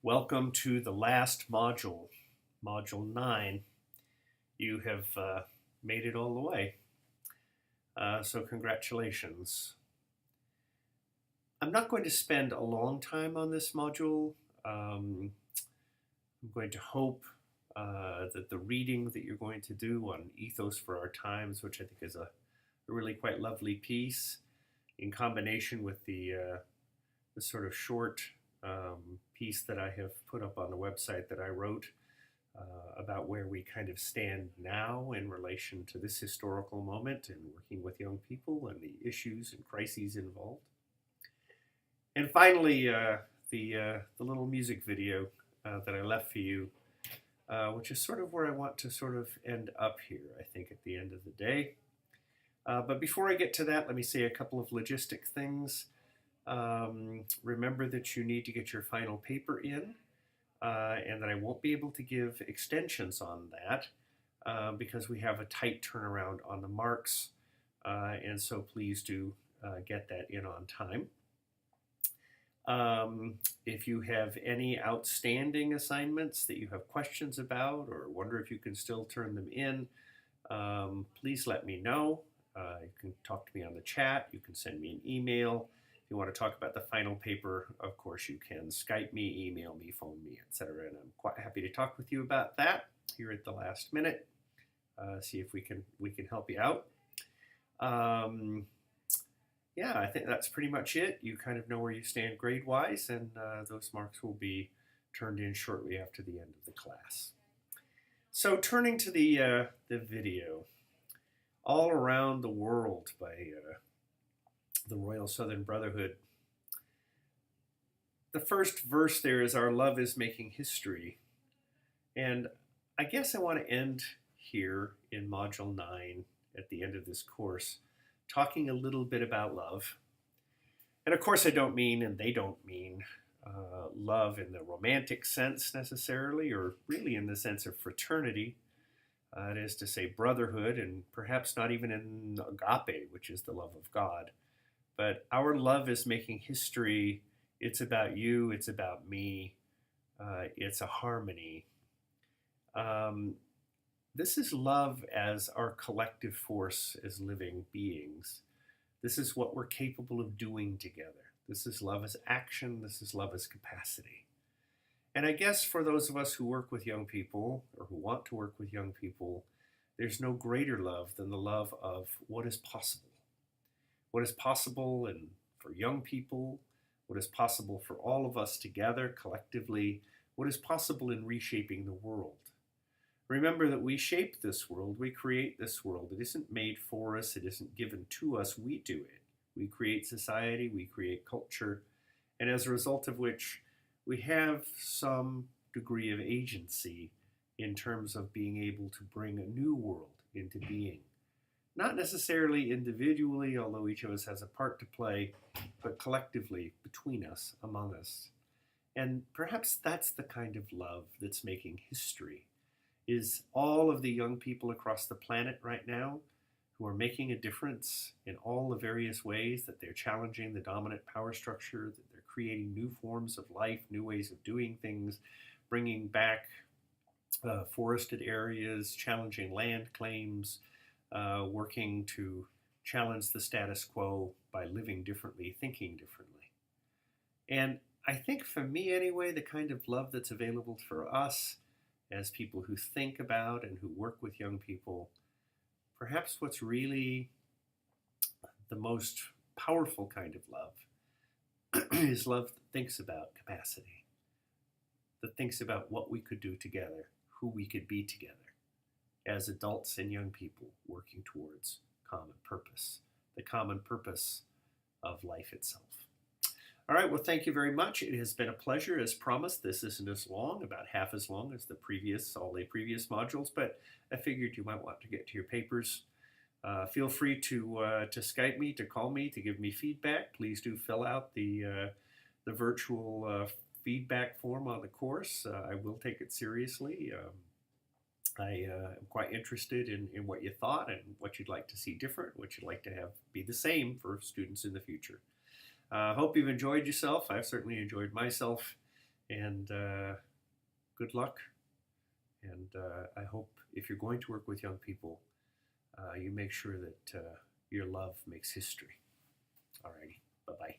Welcome to the last module, Module 9. You have made it all the way, so congratulations. I'm not going to spend a long time on this module. I'm going to hope that the reading that you're going to do on Ethos for Our Times, which I think is a really quite lovely piece, in combination with the sort of short piece that I have put up on the website that I wrote about where we kind of stand now in relation to this historical moment and working with young people and the issues and crises involved. And finally, the little music video that I left for you, which is sort of where I want to sort of end up here, I think, at the end of the day. But before I get to that, let me say a couple of logistic things. Remember that you need to get your final paper in, and that I won't be able to give extensions on that because we have a tight turnaround on the marks, and so please do get that in on time. If you have any outstanding assignments that you have questions about or wonder if you can still turn them in, please let me know. You can talk to me on the chat. You can send me an email. If you want to talk about the final paper, of course you can Skype me, email me, phone me, etc. And I'm quite happy to talk with you about that here at the last minute. See if we can help you out. Yeah, I think that's pretty much it. You kind of know where you stand grade-wise, and those marks will be turned in shortly after the end of the class. So turning to the video, All Around the World by the Royal Southern Brotherhood. The first verse there is, "Our love is making history." And I guess I want to end here in Module 9 at the end of this course talking a little bit about love. And of course I don't mean, and they don't mean, love in the romantic sense necessarily, or really in the sense of fraternity. That is to say brotherhood, and perhaps not even in agape, which is the love of God. But our love is making history. It's about you. It's about me. It's a harmony. This is love as our collective force as living beings. This is what we're capable of doing together. This is love as action. This is love as capacity. And I guess for those of us who work with young people or who want to work with young people, there's no greater love than the love of what is possible. What is possible and for young people, what is possible for all of us together collectively, what is possible in reshaping the world. Remember that we shape this world, we create this world. It isn't made for us, it isn't given to us, we do it. We create society, we create culture, and as a result of which we have some degree of agency in terms of being able to bring a new world into being. Not necessarily individually, although each of us has a part to play, but collectively, between us, among us. And perhaps that's the kind of love that's making history, is all of the young people across the planet right now who are making a difference in all the various ways that they're challenging the dominant power structure, that they're creating new forms of life, new ways of doing things, bringing back forested areas, challenging land claims, working to challenge the status quo by living differently, thinking differently. And I think for me anyway, the kind of love that's available for us as people who think about and who work with young people, perhaps what's really the most powerful kind of love is love that thinks about capacity, that thinks about what we could do together, who we could be together as adults and young people working towards common purpose, the common purpose of life itself. All right, well, thank you very much. It has been a pleasure. As promised, this isn't as long, about half as long as all the previous modules, but I figured you might want to get to your papers. Feel free to Skype me, to call me, to give me feedback. Please do fill out the virtual feedback form on the course. I will take it seriously. I am quite interested in what you thought and what you'd like to see different, what you'd like to have be the same for students in the future. Hope you've enjoyed yourself. I've certainly enjoyed myself. And good luck. And I hope if you're going to work with young people, you make sure that your love makes history. Alrighty, bye bye.